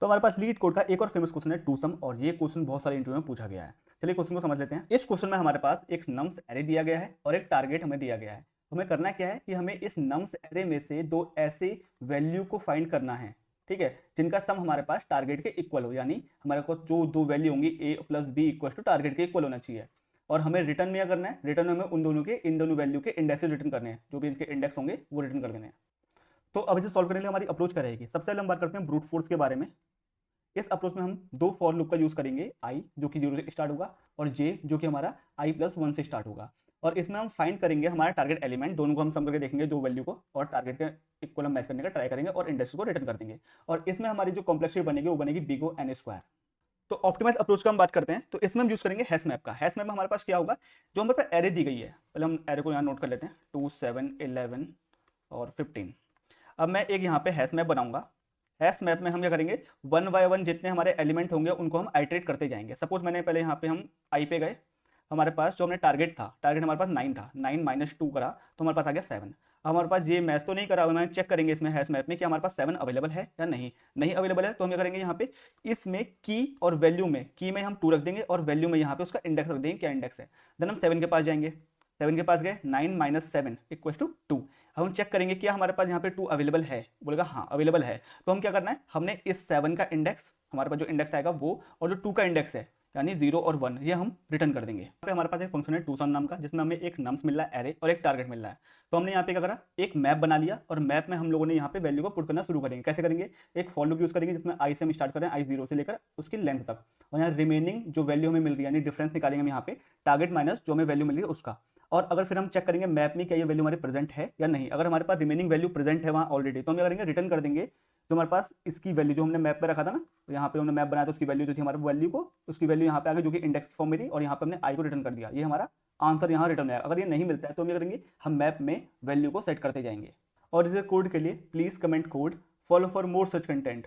तो हमारे पास leet code का एक और फेमस क्वेश्चन है टू सम, और ये क्वेश्चन बहुत सारे इंटरव्यू में पूछा गया है। चलिए क्वेश्चन को समझ लेते हैं। इस क्वेश्चन में हमारे पास एक नम्स एरे दिया गया है और एक टारगेट हमें दिया गया है। हमें करना क्या है कि हमें इस नम्स एरे में से दो ऐसे वैल्यू को फाइंड करना है, ठीक है, जिनका सम हमारे पास टारगेट के इक्वल हो, यानी हमारे पास जो दो वैल्यू होंगी A plus B equal to target के इक्वल होना चाहिए। और हमें रिटर्न में क्या करना है, रिटर्न में हमें उन दोनों के इन दोनों वैल्यू के इंडेक्सेस रिटर्न करने हैं, जो भी इनके इंडेक्स होंगे वो रिटर्न कर देने हैं। तो अब इसे सॉल्व करने के लिए हमारी अप्रोच क्या रहेगी। सबसे पहले हम बात करते हैं ब्रूट फोर्स के बारे में। इस अप्रोच में हम दो फॉर लूप का यूज करेंगे, आई जो कि 0 से स्टार्ट होगा और जे जो कि हमारा आई प्लस 1 से स्टार्ट होगा। और इसमें हम फाइंड करेंगे हमारा टारगेट एलिमेंट, दोनों को हम सम करके देखेंगे जो वैल्यू को, और टारगेट के इक्वल हम मैच करने का ट्राई करेंगे और इंडेक्स को रिटर्न कर देंगे। और इसमें हमारी जो कॉम्प्लेक्सिटी बनेगी वो बनेगी बिगो एन स्क्वायर। तो ऑप्टिमाइज अप्रोच का हम बात करते हैं, तो इसमें हम यूज करेंगे हैश मैप का। हैश मैप में हमारे पास क्या होगा, जो हमारे पास एरे दी गई है, पहले हम एरे को यहाँ नोट कर लेते हैं, 2 7 11 और 15। अब मैं एक यहाँ पे हैश मैप बनाऊंगा। हैश मैप में हम क्या करेंगे, वन बाय वन जितने हमारे एलिमेंट होंगे उनको हम आइटरेट करते जाएंगे। सपोज मैंने पहले यहाँ पे हम आई पे गए, हमारे पास जो हमने टारगेट था, टारगेट हमारे पास 9 था, 9 - 2 करा तो हमारे पास आ गया 7। हमारे पास ये मैच तो नहीं करा, हमें चेक करेंगे इसमें हैश मैप में कि हमारे पास 7 अवेलेबल है या नहीं। नहीं अवेलेबल है तो हम क्या करेंगे, यहाँ पे इसमें की और वैल्यू में, की में हम 2 रख देंगे और वैल्यू में यहाँ पे उसका इंडेक्स रख देंगे, क्या इंडेक्स है। देन हम 7 के पास जाएंगे, 7 के पास गए, 9 - 7 इक्वल टू 2। हम चेक करेंगे क्या हमारे पास यहाँ पे 2 अवेलेबल है, बोलेगा हाँ अवेलेबल है। तो हम क्या करना है, हमने इस 7 का इंडेक्स, हमारे पास जो इंडेक्स आएगा वो, और जो 2 का इंडेक्स है यानी 0 और 1, ये हम रिटर्न कर देंगे। यहाँ पे हमारे पास एक फंक्शन है टूसन नाम का, जिसमें हमें एक नम्स मिल रहा है एरे और एक टारगेट मिल रहा है। तो हमने यहाँ पे क्या करा, एक मैप बना लिया और मैप में हम लोगों ने यहाँ पे वैल्यू को पुट करना शुरू करेंगे। कैसे करेंगे, एक फॉर लूप यूज करेंगे जिसमें आई से हम स्टार्ट करें, आई 0 से लेकर उसकी लेंथ तक, और यहाँ रिमेनिंग जो वैल्यू हमें मिल रही है यानी डिफरेंस निकालेंगे हम यहाँ पे, टारगेट माइनस जो हमें वैल्यू मिल रही है उसका। और अगर फिर हम चेक करेंगे मैप में क्या ये वैल्यू हमारे प्रेजेंट है या नहीं। अगर हमारे पास रिमेनिंग वैल्यू प्रेजेंट है वहाँ ऑलरेडी, तो हम क्या करेंगे, रिटर्न कर देंगे जो हमारे पास इसकी वैल्यू जो हमने मैप पे रखा था ना, तो यहाँ पे हमने मैप बनाया तो उसकी वैल्यू जो थी हमारे वैल्यू को, उसकी वैल्यू यहाँ पे आ गई जो कि इंडेक्स की फॉर्म में थी, और यहाँ पे हमने आई को रिटर्न कर दिया। ये हमारा आंसर यहाँ रिटर्न है। अगर ये नहीं मिलता है तो हम क्या करेंगे, हम मैप में वैल्यू को सेट करते जाएंगे। और इस कोड के लिए please comment code follow for more such content.